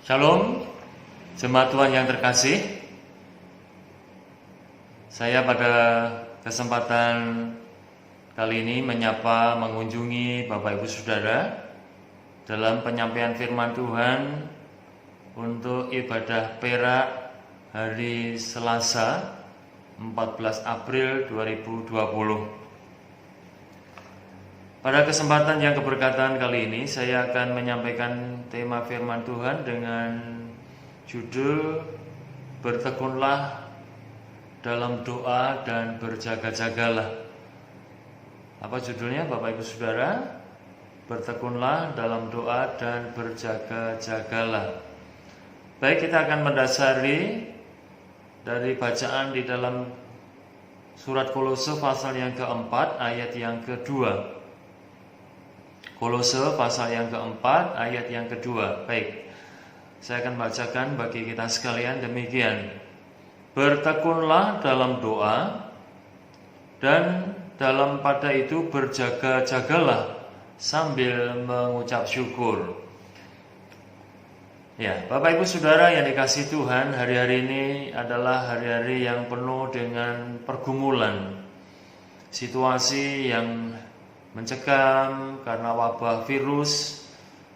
Shalom, jemaat Tuhan yang terkasih. Saya pada kesempatan kali ini mengunjungi Bapak Ibu Saudara dalam penyampaian firman Tuhan untuk ibadah perak hari Selasa 14 April 2020. Pada kesempatan yang keberkatan kali ini saya akan menyampaikan tema firman Tuhan dengan judul Bertekunlah dalam doa dan berjaga-jagalah. Apa judulnya Bapak Ibu Saudara? Bertekunlah dalam doa dan berjaga-jagalah. Baik, kita akan mendasari dari bacaan di dalam surat Kolose pasal yang keempat ayat yang kedua. Kolose pasal yang keempat ayat yang kedua. Baik, saya akan bacakan bagi kita sekalian demikian. Bertekunlah dalam doa dan dalam pada itu berjaga-jagalah sambil mengucap syukur. Ya, Bapak Ibu Saudara yang dikasihi Tuhan, hari-hari ini adalah hari-hari yang penuh dengan pergumulan, situasi yang mencekam karena wabah virus,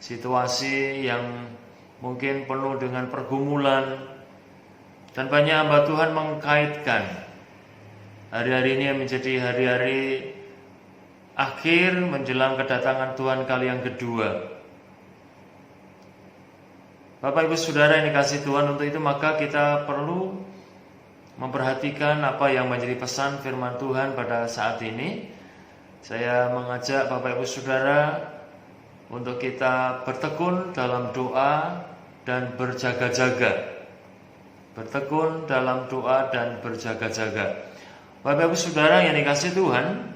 situasi yang mungkin penuh dengan pergumulan, dan banyak hamba Tuhan mengkaitkan hari-hari ini menjadi hari-hari akhir menjelang kedatangan Tuhan kali yang kedua. Bapak Ibu Saudara yang dikasihi Tuhan, untuk itu maka kita perlu memperhatikan apa yang menjadi pesan firman Tuhan pada saat ini. Saya mengajak Bapak Ibu Saudara untuk kita bertekun dalam doa dan berjaga-jaga. Bertekun dalam doa dan berjaga-jaga. Bapak Ibu Saudara yang dikasihi Tuhan,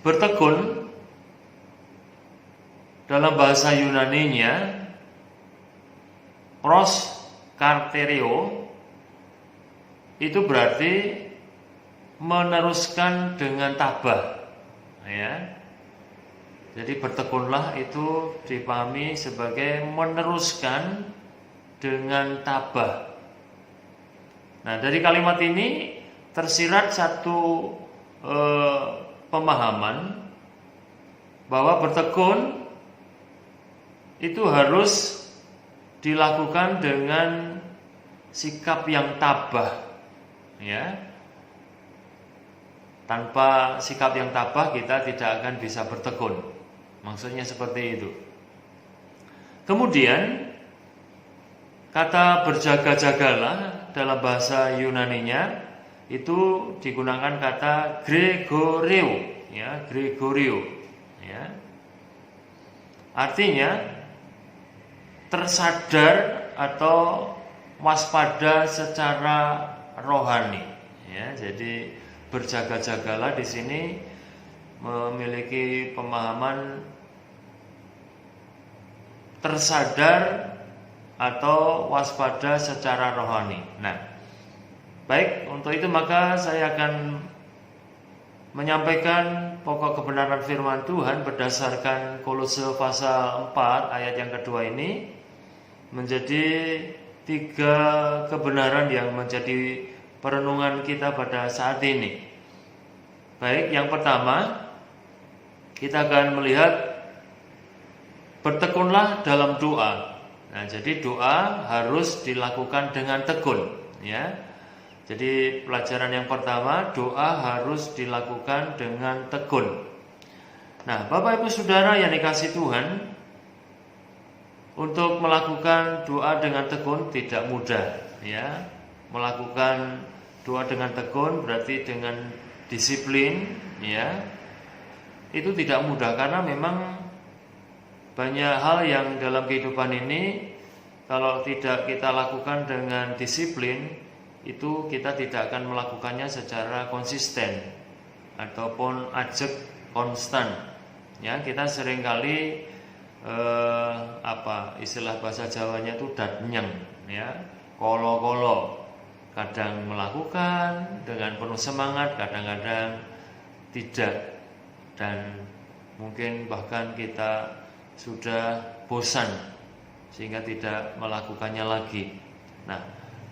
bertekun dalam bahasa Yunaninya proskarterio, itu berarti meneruskan dengan tabah, ya. Jadi bertekunlah itu dipahami sebagai meneruskan dengan tabah. Nah, dari kalimat ini tersirat satu pemahaman bahwa bertekun itu harus dilakukan dengan sikap yang tabah, ya. Tanpa sikap yang tabah kita tidak akan bisa bertekun. Maksudnya seperti itu. Kemudian kata berjaga-jagalah dalam bahasa Yunaninya itu digunakan kata Gregoreo, ya, Gregoreo, ya. Artinya tersadar atau waspada secara rohani, ya. Jadi berjaga-jagalah di sini memiliki pemahaman tersadar atau waspada secara rohani. Nah, baik, untuk itu maka saya akan menyampaikan pokok kebenaran firman Tuhan berdasarkan Kolose pasal 4 ayat yang kedua ini menjadi 3 kebenaran yang menjadi perenungan kita pada saat ini. Baik, yang pertama kita akan melihat bertekunlah dalam doa. Nah, jadi doa harus dilakukan dengan tekun, ya. Jadi pelajaran yang pertama, doa harus dilakukan dengan tekun. Nah, Bapak Ibu Saudara yang dikasihi Tuhan, untuk melakukan doa dengan tekun tidak mudah, ya. Melakukan doa dengan tekun berarti dengan disiplin, ya. Itu tidak mudah karena memang banyak hal yang dalam kehidupan ini kalau tidak kita lakukan dengan disiplin, itu kita tidak akan melakukannya secara konsisten ataupun ajek konstan. Ya, kita seringkali istilah bahasa Jawanya itu datnyeng, ya, kolo-kolo. Kadang melakukan dengan penuh semangat, kadang-kadang tidak, dan mungkin bahkan kita sudah bosan sehingga tidak melakukannya lagi. Nah,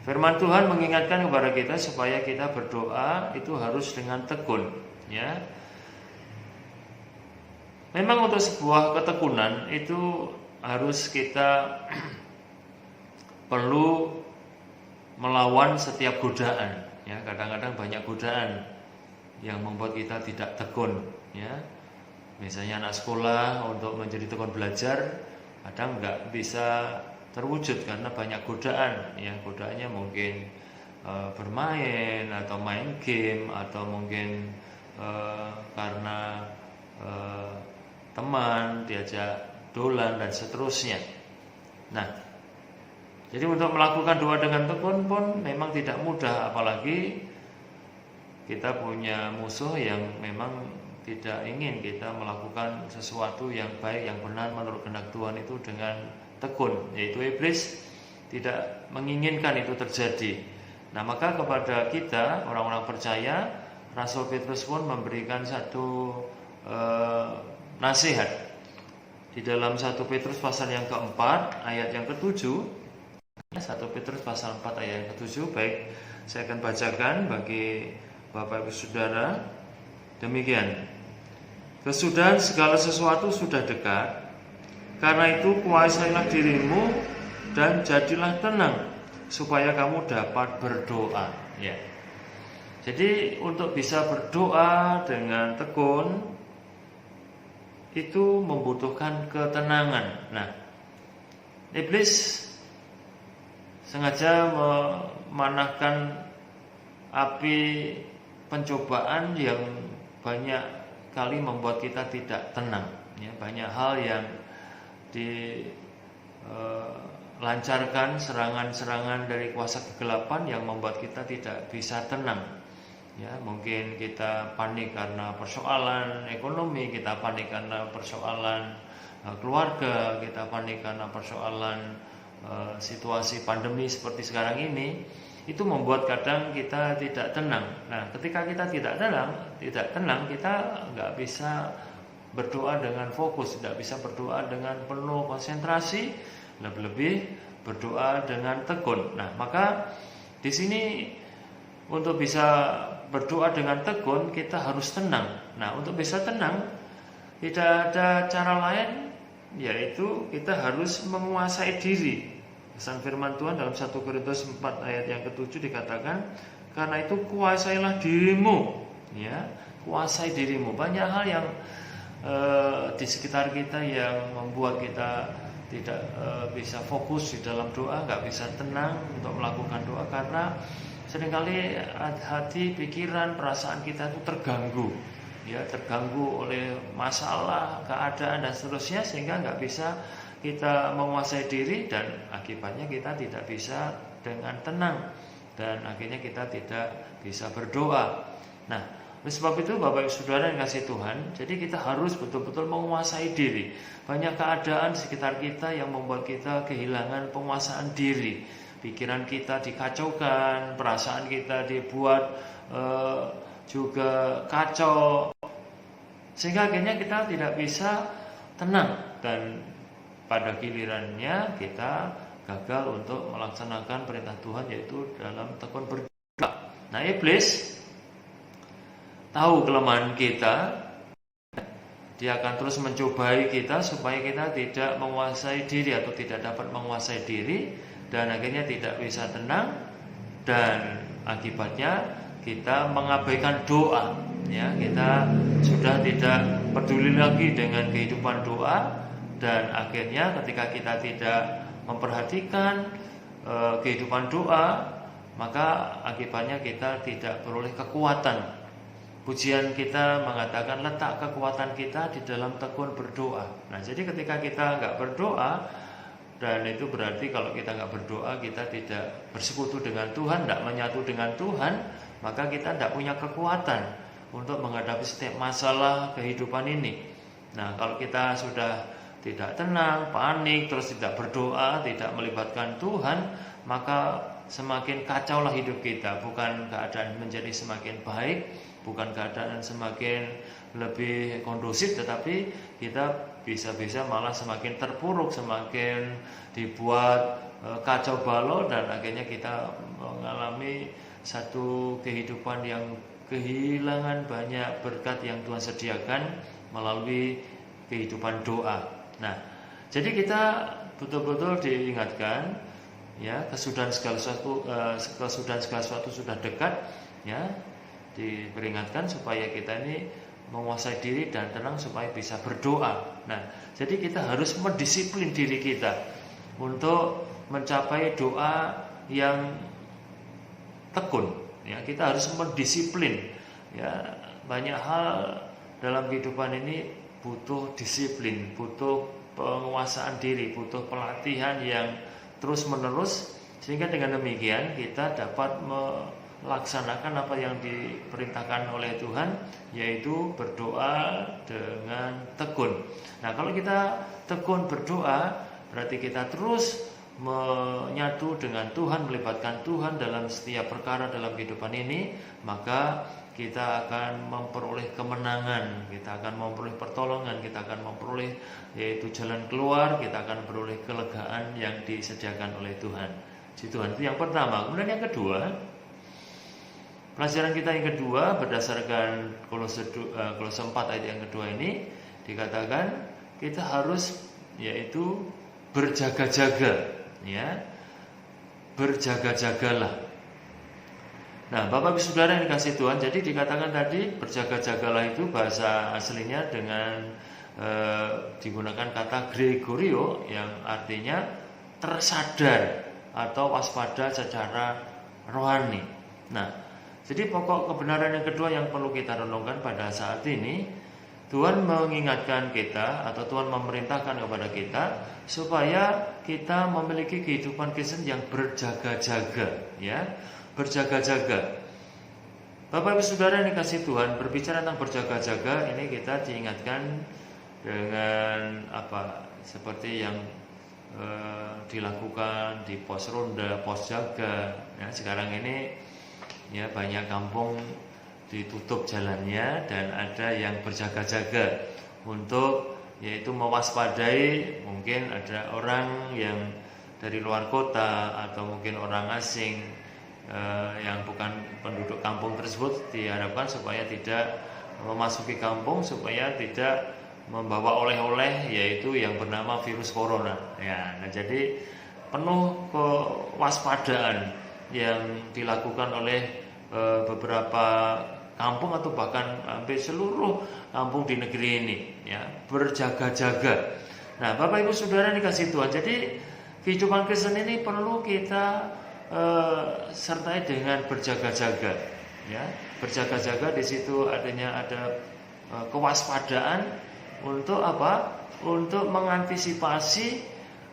firman Tuhan mengingatkan kepada kita supaya kita berdoa itu harus dengan tekun, ya. Memang untuk sebuah ketekunan itu harus kita perlu melawan setiap godaan, ya. Kadang-kadang banyak godaan yang membuat kita tidak tekun, ya. Misalnya anak sekolah untuk menjadi tekun belajar kadang nggak bisa terwujud karena banyak godaan, ya. Godaannya mungkin bermain atau main game, atau mungkin karena teman diajak dolan dan seterusnya. Nah, jadi untuk melakukan doa dengan tekun pun memang tidak mudah, apalagi kita punya musuh yang memang tidak ingin kita melakukan sesuatu yang baik, yang benar menurut kehendak Tuhan itu dengan tekun, yaitu iblis tidak menginginkan itu terjadi. Nah, maka kepada kita orang-orang percaya, Rasul Petrus pun memberikan satu nasihat di dalam 1 Petrus pasal yang keempat ayat yang ketujuh. 1 Petrus pasal 4 ayat yang ketujuh. Baik, saya akan bacakan bagi Bapak Ibu Saudara. Demikian, kesudahan segala sesuatu sudah dekat, karena itu kuasailah dirimu dan jadilah tenang, supaya kamu dapat berdoa. Ya. Jadi untuk bisa berdoa dengan tekun itu membutuhkan ketenangan. Nah, iblis sengaja memanahkan api pencobaan yang banyak kali membuat kita tidak tenang, ya. Banyak hal yang dilancarkan, serangan-serangan dari kuasa kegelapan yang membuat kita tidak bisa tenang, ya. Mungkin kita panik karena persoalan ekonomi, kita panik karena persoalan keluarga, kita panik karena persoalan situasi pandemi seperti sekarang ini. Itu membuat kadang kita tidak tenang. Nah, ketika kita tidak tenang, kita nggak bisa berdoa dengan fokus, tidak bisa berdoa dengan penuh konsentrasi, lebih-lebih berdoa dengan tekun. Nah, maka di sini untuk bisa berdoa dengan tekun kita harus tenang. Nah, untuk bisa tenang tidak ada cara lain, yaitu kita harus menguasai diri. Pesan firman Tuhan dalam 1 Korintus 4 ayat yang ke-7 dikatakan, karena itu kuasailah dirimu, ya, kuasai dirimu. Banyak hal yang di sekitar kita yang membuat kita tidak bisa fokus di dalam doa, nggak bisa tenang untuk melakukan doa, karena seringkali hati, pikiran, perasaan kita itu terganggu, ya, terganggu oleh masalah, keadaan dan seterusnya, sehingga nggak bisa kita menguasai diri, dan akibatnya kita tidak bisa dengan tenang, dan akhirnya kita tidak bisa berdoa. Nah, oleh sebab itu Bapak Ibu Saudara yang kasih Tuhan, jadi kita harus betul-betul menguasai diri. Banyak keadaan sekitar kita yang membuat kita kehilangan penguasaan diri. Pikiran kita dikacaukan, perasaan kita dibuat juga kacau, sehingga akhirnya kita tidak bisa tenang, dan pada gilirannya kita gagal untuk melaksanakan perintah Tuhan, yaitu dalam tekun berdoa. Nah, iblis tahu kelemahan kita, dia akan terus mencobai kita supaya kita tidak menguasai diri atau tidak dapat menguasai diri, dan akhirnya tidak bisa tenang, dan akibatnya kita mengabaikan doa, ya. Kita sudah tidak peduli lagi dengan kehidupan doa, dan akhirnya ketika kita tidak memperhatikan kehidupan doa, maka akibatnya kita tidak beroleh kekuatan. Pujian kita mengatakan letak kekuatan kita di dalam tekun berdoa. Nah, jadi ketika kita nggak berdoa, dan itu berarti kalau kita nggak berdoa, kita tidak bersekutu dengan Tuhan, tidak menyatu dengan Tuhan, maka kita tidak punya kekuatan untuk menghadapi setiap masalah kehidupan ini. Nah, kalau kita sudah tidak tenang, panik, terus tidak berdoa, tidak melibatkan Tuhan, maka semakin kacaulah hidup kita. Bukan keadaan menjadi semakin baik, bukan keadaan semakin lebih kondusif, tetapi kita bisa-bisa malah semakin terpuruk, semakin dibuat kacau balau, dan akhirnya kita mengalami satu kehidupan yang kehilangan banyak berkat yang Tuhan sediakan melalui kehidupan doa. Nah, jadi kita betul-betul diingatkan, ya, kesudahan segala sesuatu sudah dekat, ya, diperingatkan supaya kita ini menguasai diri dan tenang supaya bisa berdoa. Nah, jadi kita harus mendisiplin diri kita untuk mencapai doa yang tekun. Ya, kita harus mendisiplin. Ya, banyak hal dalam kehidupan ini butuh disiplin, butuh penguasaan diri, butuh pelatihan yang terus-menerus, sehingga dengan demikian kita dapat melaksanakan apa yang diperintahkan oleh Tuhan, yaitu berdoa dengan tekun. Nah, kalau kita tekun berdoa, berarti kita terus menyatu dengan Tuhan, melibatkan Tuhan dalam setiap perkara dalam kehidupan ini, maka kita akan memperoleh kemenangan, kita akan memperoleh pertolongan, kita akan memperoleh yaitu jalan keluar, kita akan memperoleh kelegaan yang disediakan oleh Tuhan. Tuhan itu yang pertama. Kemudian yang kedua, pelajaran kita yang kedua berdasarkan Kolose 4 ayat yang kedua ini dikatakan kita harus yaitu berjaga-jaga, ya, berjaga-jagalah. Nah, Bapak Ibu Saudara yang dikasih Tuhan, jadi dikatakan tadi berjaga-jagalah itu bahasa aslinya dengan digunakan kata Gregorio yang artinya tersadar atau waspada secara rohani. Nah, jadi pokok kebenaran yang kedua yang perlu kita renungkan pada saat ini, Tuhan mengingatkan kita atau Tuhan memerintahkan kepada kita supaya kita memiliki kehidupan Kristen yang berjaga-jaga, ya, berjaga-jaga. Bapak Ibu Saudara yang dikasih Tuhan, berbicara tentang berjaga-jaga ini kita diingatkan dengan apa? Seperti yang dilakukan di pos ronda, pos jaga. Ya, sekarang ini ya banyak kampung ditutup jalannya dan ada yang berjaga-jaga untuk yaitu mewaspadai mungkin ada orang yang dari luar kota atau mungkin orang asing yang bukan penduduk kampung tersebut, diharapkan supaya tidak memasuki kampung, supaya tidak membawa oleh-oleh yaitu yang bernama virus corona. Ya, nah jadi penuh kewaspadaan yang dilakukan oleh beberapa kampung atau bahkan hampir seluruh kampung di negeri ini, ya, berjaga-jaga. Nah, Bapak Ibu Saudara dikasih Tuhan, jadi kehidupan Kristen ini perlu kita sertai dengan berjaga-jaga, ya, berjaga-jaga. Di situ adanya ada kewaspadaan untuk apa? Untuk mengantisipasi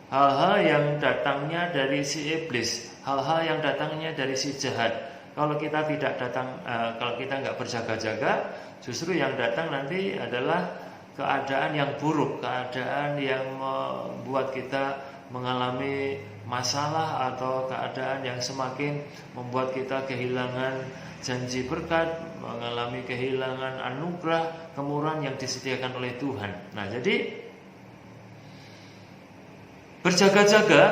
hal-hal yang datangnya dari si iblis, hal-hal yang datangnya dari si jahat. Kalau kita tidak datang, kalau kita nggak berjaga-jaga, justru yang datang nanti adalah keadaan yang buruk, keadaan yang membuat kita mengalami masalah atau keadaan yang semakin membuat kita kehilangan janji berkat, mengalami kehilangan anugerah, kemurahan yang disediakan oleh Tuhan. Nah, jadi berjaga-jaga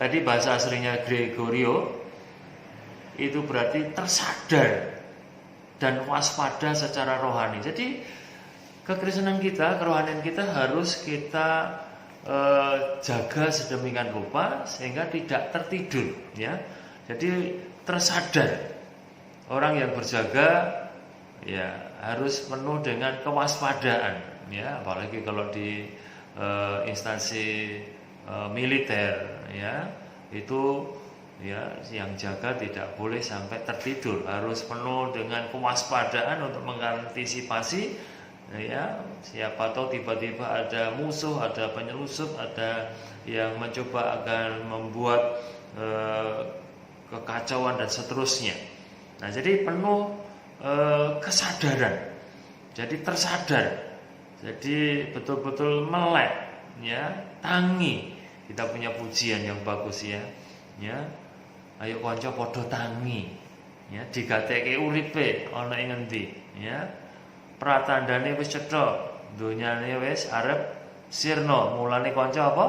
tadi bahasa aslinya Gregorio itu berarti tersadar dan waspada secara rohani. Jadi kekristenan kita, kerohanian kita harus kita jaga sedemikian rupa sehingga tidak tertidur, ya. Jadi tersadar. Orang yang berjaga ya harus penuh dengan kewaspadaan, ya, apalagi kalau di instansi militer, ya, itu ya yang jaga tidak boleh sampai tertidur, harus penuh dengan kewaspadaan untuk mengantisipasi, ya, siapa tahu tiba-tiba ada musuh, ada penyelusup, ada yang mencoba akan membuat kekacauan dan seterusnya. Nah, jadi penuh kesadaran, jadi tersadar, jadi betul-betul melek, ya, tangi. Kita punya pujian yang bagus, ya, ya. Ayo kanca padha tangi, ya, digateke uripe ana ing endi, ya. Pratandane wis cetha, Dunyane wis arep sirna, mulane kanca apa?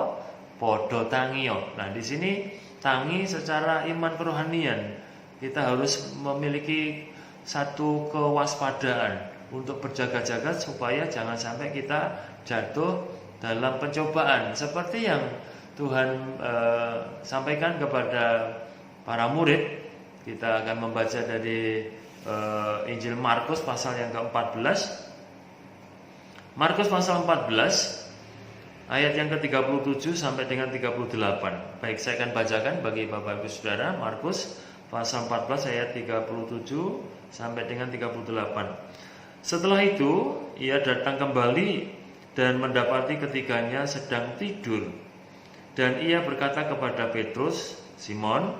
Padha tangiya. Nah, di sini tangi secara iman kerohanian. Kita harus memiliki satu kewaspadaan untuk berjaga-jaga supaya jangan sampai kita jatuh dalam pencobaan seperti yang Tuhan sampaikan kepada para murid. Kita akan membaca dari Injil Markus pasal yang ke-14. Markus pasal 14 ayat yang ke-37 sampai dengan 38. Baik, saya akan bacakan bagi Bapak Ibu Saudara. Markus pasal 14 ayat 37 sampai dengan 38. Setelah itu ia datang kembali dan mendapati ketiganya sedang tidur. Dan ia berkata kepada Petrus, "Simon,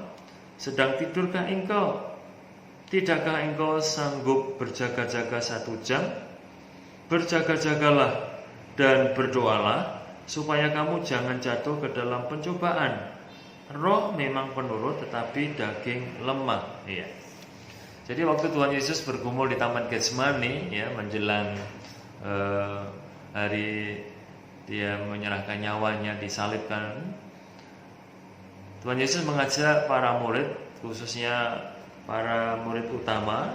sedang tidurkah engkau? Tidakkah engkau sanggup berjaga-jaga 1 jam? Berjaga-jagalah dan berdoalah supaya kamu jangan jatuh ke dalam pencobaan. Roh memang penurut tetapi daging lemah." Ya. Jadi waktu Tuhan Yesus bergumul di Taman Getsemani, ya, menjelang hari dia menyerahkan nyawanya, disalibkan, Tuhan Yesus mengajak para murid, khususnya para murid utama,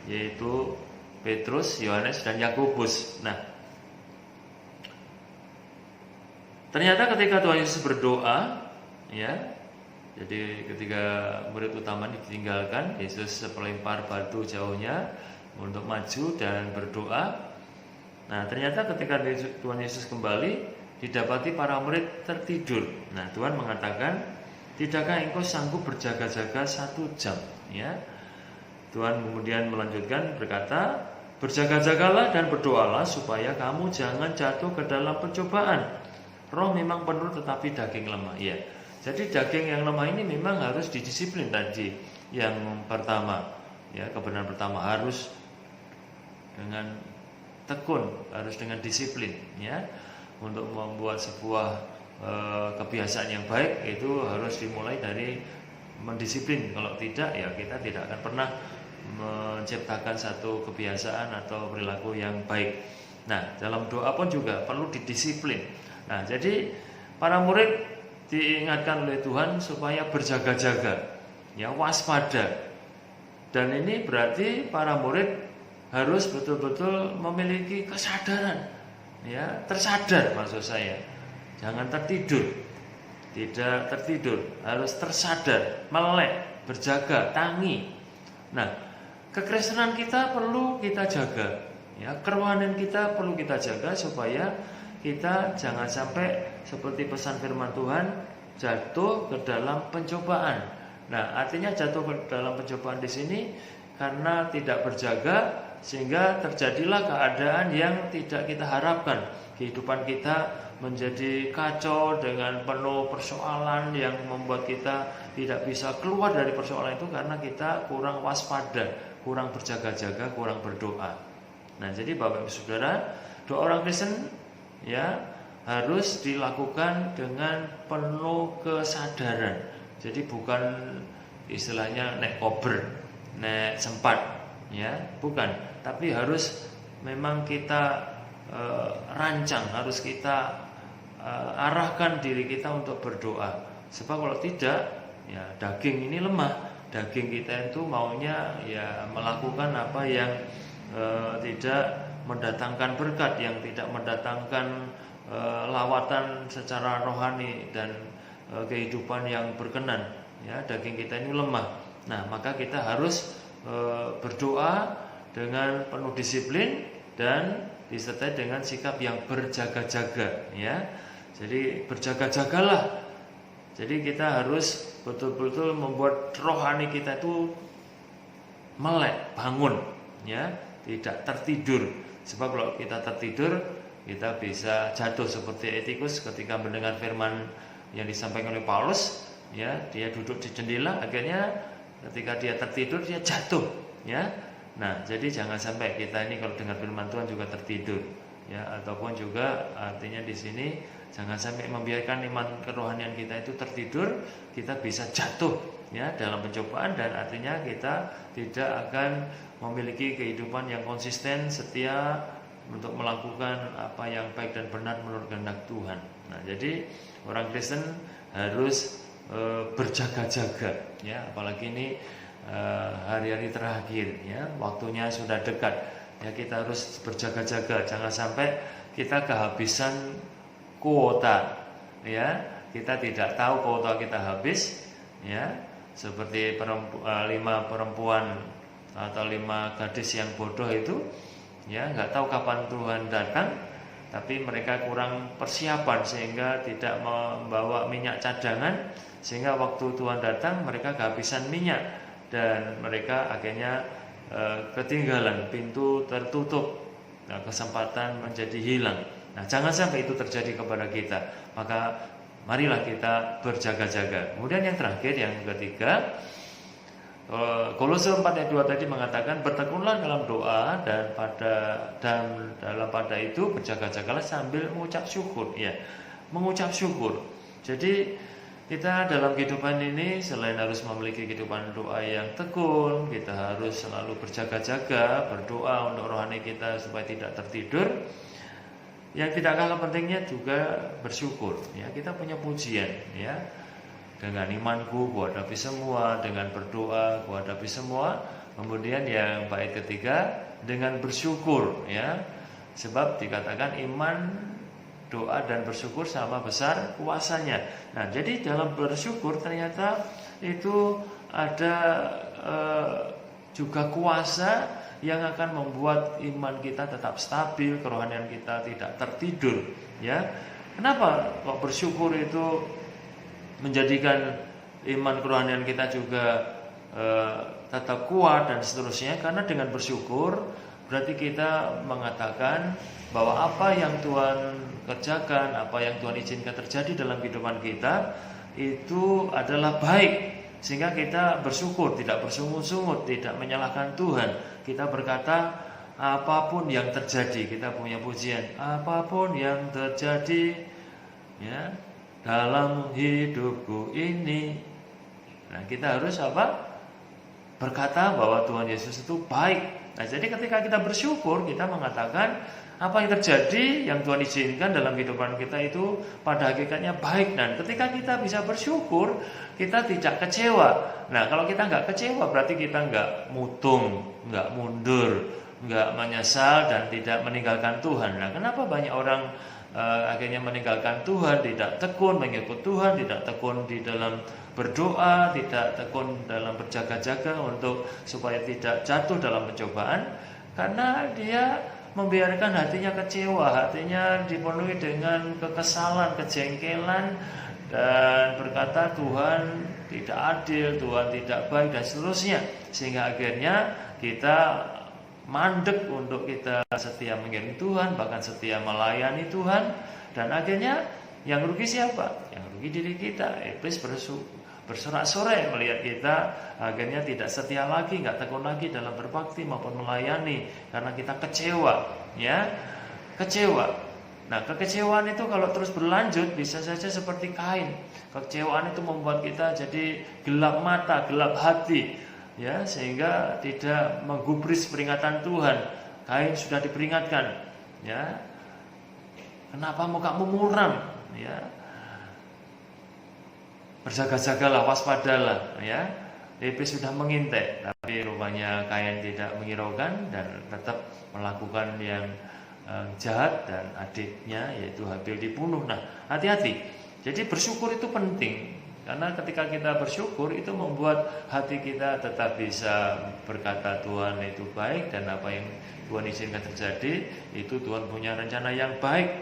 yaitu Petrus, Yohanes, dan Yakobus. Nah, ternyata ketika Tuhan Yesus berdoa, ya, jadi ketika murid utama ditinggalkan, Yesus melempar batu jauhnya untuk maju dan berdoa. Nah, ternyata ketika Tuhan Yesus kembali, didapati para murid tertidur. Nah, Tuhan mengatakan, "Tidakkah engkau sanggup berjaga-jaga 1 jam?" Ya. Tuhan kemudian melanjutkan berkata, "Berjaga-jagalah dan berdoalah supaya kamu jangan jatuh ke dalam pencobaan. Roh memang penurut tetapi daging lemah." Ya. Jadi daging yang lemah ini memang harus didisiplin tadi. Yang pertama, ya, kebenaran pertama harus dengan tekun, harus dengan disiplin, ya. Untuk membuat sebuah kebiasaan yang baik itu harus dimulai dari mendisiplin. Kalau tidak, ya kita tidak akan pernah menciptakan satu kebiasaan atau perilaku yang baik. Nah, dalam doa pun juga perlu didisiplin. Nah, jadi para murid diingatkan oleh Tuhan supaya berjaga-jaga, ya, waspada. Dan ini berarti para murid harus betul-betul memiliki kesadaran, ya, tersadar maksud saya. Jangan tertidur. Tidak tertidur, harus tersadar, melek, berjaga, tangi. Nah, kekristenan kita perlu kita jaga, ya, kerohanian kita perlu kita jaga supaya kita jangan sampai seperti pesan firman Tuhan jatuh ke dalam pencobaan. Nah, artinya jatuh ke dalam pencobaan di sini karena tidak berjaga sehingga terjadilah keadaan yang tidak kita harapkan. Kehidupan kita menjadi kacau dengan penuh persoalan yang membuat kita tidak bisa keluar dari persoalan itu karena kita kurang waspada, kurang berjaga-jaga, kurang berdoa. Nah, jadi Bapak Ibu Saudara, doa orang Kristen, ya, harus dilakukan dengan penuh kesadaran. Jadi bukan istilahnya nek kober, nek sempat, ya, bukan. Tapi harus memang kita rancang, harus kita arahkan diri kita untuk berdoa. Sebab kalau tidak, ya, daging ini lemah. Daging kita itu maunya, ya, melakukan apa yang tidak mendatangkan berkat, yang tidak mendatangkan lawatan secara rohani dan kehidupan yang berkenan. Ya, daging kita ini lemah. Nah, maka kita harus berdoa dengan penuh disiplin dan disertai dengan sikap yang berjaga-jaga, ya. Jadi berjaga-jagalah. Jadi kita harus betul-betul membuat rohani kita itu melek, bangun, ya, tidak tertidur. Sebab kalau kita tertidur, kita bisa jatuh seperti Etikus ketika mendengar firman yang disampaikan oleh Paulus, ya, dia duduk di jendela, akhirnya ketika dia tertidur dia jatuh, ya. Nah, jadi jangan sampai kita ini kalau dengar firman Tuhan juga tertidur, ya, ataupun juga artinya di sini jangan sampai membiarkan iman kerohanian kita itu tertidur, kita bisa jatuh, ya, dalam pencobaan, dan artinya kita tidak akan memiliki kehidupan yang konsisten, setia untuk melakukan apa yang baik dan benar menurut kehendak Tuhan. Nah, jadi orang Kristen harus berjaga-jaga, ya, apalagi ini hari-hari terakhir, ya, waktunya sudah dekat, ya, kita harus berjaga-jaga, jangan sampai kita kehabisan kuota, ya, kita tidak tahu kuota kita habis, ya, seperti 5 perempuan atau 5 gadis yang bodoh itu, ya, nggak tahu kapan Tuhan datang, tapi mereka kurang persiapan sehingga tidak membawa minyak cadangan, sehingga waktu Tuhan datang mereka kehabisan minyak dan mereka akhirnya ketinggalan, pintu tertutup, nah, kesempatan menjadi hilang. Nah, jangan sampai itu terjadi kepada kita. Maka marilah kita berjaga-jaga. Kemudian yang terakhir, yang ketiga, Kolose 4 ayat 2 tadi mengatakan bertekunlah dalam doa dan pada itu berjaga-jagalah sambil mengucap syukur, ya, mengucap syukur. Jadi kita dalam kehidupan ini selain harus memiliki kehidupan doa yang tekun, kita harus selalu berjaga-jaga, berdoa untuk rohani kita supaya tidak tertidur. Yang tidak kalah pentingnya juga bersyukur, ya, kita punya pujian, ya. Dengan imanku kuhadapi semua, dengan berdoa kuhadapi semua. Kemudian yang bait ketiga, dengan bersyukur, ya. Sebab dikatakan iman, doa dan bersyukur sama besar kuasanya. Nah, jadi dalam bersyukur ternyata itu ada juga kuasa yang akan membuat iman kita tetap stabil, kerohanian kita tidak tertidur, ya. Kenapa kok bersyukur itu menjadikan iman kerohanian kita juga tetap kuat dan seterusnya? Karena dengan bersyukur berarti kita mengatakan bahwa apa yang Tuhan kerjakan, apa yang Tuhan izinkan terjadi dalam kehidupan kita itu adalah baik, sehingga kita bersyukur, tidak bersungut-sungut, tidak menyalahkan Tuhan. Kita berkata apapun yang terjadi, kita punya pujian, apapun yang terjadi, ya, dalam hidupku ini. Nah, kita harus apa? Berkata bahwa Tuhan Yesus itu baik. Nah, jadi ketika kita bersyukur, kita mengatakan apa yang terjadi, yang Tuhan izinkan dalam kehidupan kita itu pada hakikatnya baik. Dan ketika kita bisa bersyukur, kita tidak kecewa. Nah, kalau kita nggak kecewa, berarti kita nggak mutung, nggak mundur, nggak menyesal dan tidak meninggalkan Tuhan. Nah, kenapa banyak orang akhirnya meninggalkan Tuhan, tidak tekun mengikut Tuhan, tidak tekun di dalam berdoa, tidak tekun dalam berjaga-jaga untuk supaya tidak jatuh dalam pencobaan? Karena dia membiarkan hatinya kecewa, hatinya dipenuhi dengan kekesalan, kejengkelan, dan berkata Tuhan tidak adil, Tuhan tidak baik dan seterusnya, sehingga akhirnya kita mandek untuk kita setia mengiring Tuhan, bahkan setia melayani Tuhan, dan akhirnya yang rugi siapa? Yang rugi diri kita. Iblis bersorak-sorai melihat kita akhirnya tidak setia lagi, nggak tekun lagi dalam berbakti maupun melayani, karena kita kecewa, ya, kecewa. Nah, kekecewaan itu kalau terus berlanjut bisa saja seperti Kain. Kekecewaan itu membuat kita jadi gelap mata, gelap hati, ya, sehingga tidak menggubris peringatan Tuhan. Kain sudah diperingatkan, ya, kenapa mukamu muram, ya, berjaga-jagalah, waspadalah, ya. Iblis sudah mengintai, tapi rupanya Kain tidak menghiraukan dan tetap melakukan yang jahat, dan adiknya yaitu Habil dibunuh. Nah, hati-hati. Jadi bersyukur itu penting. Karena ketika kita bersyukur itu membuat hati kita tetap bisa berkata Tuhan itu baik, dan apa yang Tuhan izinkan terjadi itu Tuhan punya rencana yang baik,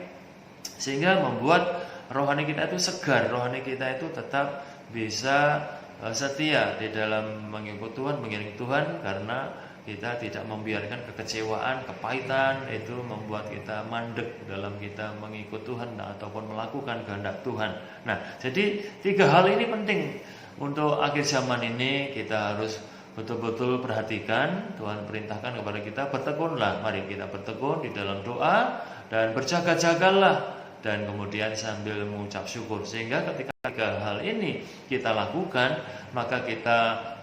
sehingga membuat rohani kita itu segar, rohani kita itu tetap bisa setia di dalam mengikut Tuhan, mengiring Tuhan, karena kita tidak membiarkan kekecewaan, kepahitan itu membuat kita mandek dalam kita mengikut Tuhan ataupun melakukan kehendak Tuhan. Nah, jadi 3 hal ini penting untuk akhir zaman ini. Kita harus betul-betul perhatikan. Tuhan perintahkan kepada kita, bertekunlah. Mari kita bertekun di dalam doa dan berjaga-jagalah, dan kemudian sambil mengucap syukur. Sehingga ketika 3 hal ini kita lakukan, maka kita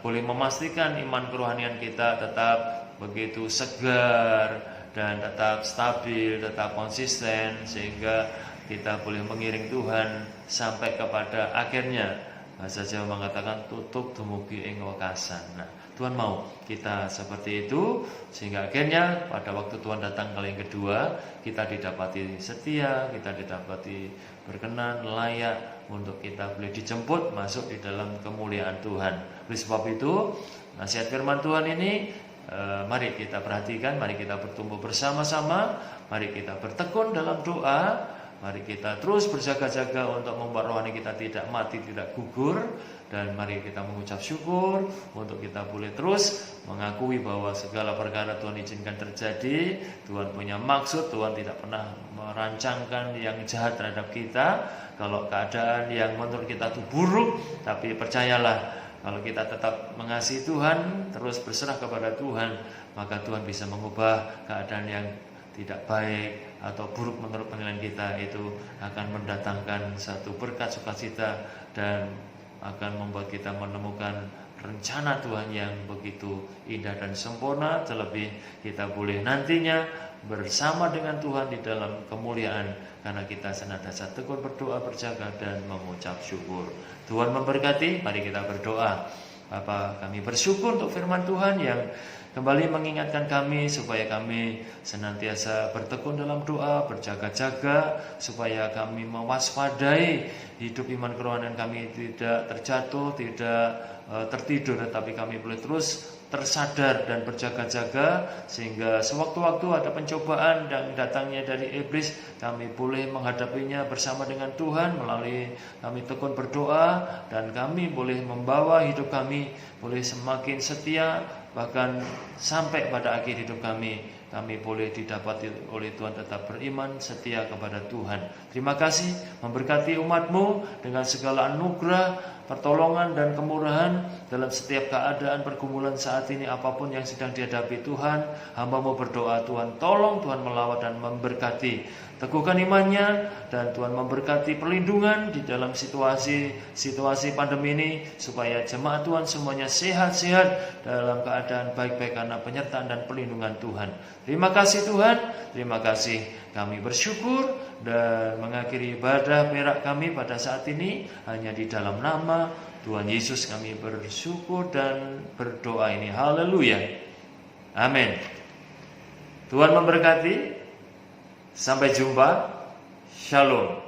boleh memastikan iman kerohanian kita tetap begitu segar dan tetap stabil, tetap konsisten, sehingga kita boleh mengiring Tuhan sampai kepada akhirnya. Bahasa Jawa mengatakan tutup dumugi ing wekasan. Nah, Tuhan mau kita seperti itu, sehingga akhirnya pada waktu Tuhan datang kali yang kedua, kita didapati setia, kita didapati berkenan, layak untuk kita boleh dijemput masuk di dalam kemuliaan Tuhan. Oleh sebab itu, nasihat firman Tuhan ini mari kita perhatikan, mari kita bertumbuh bersama-sama, mari kita bertekun dalam doa, mari kita terus berjaga-jaga untuk membuat rohani kita tidak mati, tidak gugur, dan mari kita mengucap syukur untuk kita boleh terus mengakui bahwa segala perkara Tuhan izinkan terjadi. Tuhan punya maksud, Tuhan tidak pernah merancangkan yang jahat terhadap kita. Kalau keadaan yang menurut kita itu buruk, tapi percayalah, kalau kita tetap mengasihi Tuhan, terus berserah kepada Tuhan, maka Tuhan bisa mengubah keadaan yang tidak baik atau buruk menurut penilaian kita, itu akan mendatangkan satu berkat sukacita dan akan membuat kita menemukan rencana Tuhan yang begitu indah dan sempurna. Terlebih kita boleh nantinya bersama dengan Tuhan di dalam kemuliaan, karena kita senantiasa tekun berdoa, berjaga, dan mengucap syukur. Tuhan memberkati. Mari kita berdoa. Bapa, kami bersyukur untuk firman Tuhan yang kembali mengingatkan kami supaya kami senantiasa bertekun dalam doa, berjaga-jaga, supaya kami mewaspadai hidup iman kerohanian kami tidak terjatuh, tidak tertidur, tetapi kami boleh terus tersadar dan berjaga-jaga, sehingga sewaktu-waktu ada pencobaan dan datangnya dari iblis, kami boleh menghadapinya bersama dengan Tuhan melalui kami tekun berdoa, dan kami boleh membawa hidup kami boleh semakin setia, bahkan sampai pada akhir hidup kami boleh didapati oleh Tuhan tetap beriman setia kepada Tuhan. Terima kasih, memberkati umat-Mu dengan segala anugerah, pertolongan dan kemurahan dalam setiap keadaan pergumulan saat ini, apapun yang sedang dihadapi Tuhan. Hamba-Mu berdoa, Tuhan tolong, Tuhan melawat dan memberkati, teguhkan imannya, dan Tuhan memberkati perlindungan di dalam situasi pandemi ini, supaya jemaat Tuhan semuanya sehat-sehat dalam keadaan baik-baik karena penyertaan dan perlindungan Tuhan. Terima kasih Tuhan, terima kasih. Kami bersyukur dan mengakhiri ibadah perak kami pada saat ini hanya di dalam nama Tuhan Yesus kami bersyukur dan berdoa ini. Haleluya. Amin. Tuhan memberkati. Sampai jumpa. Shalom.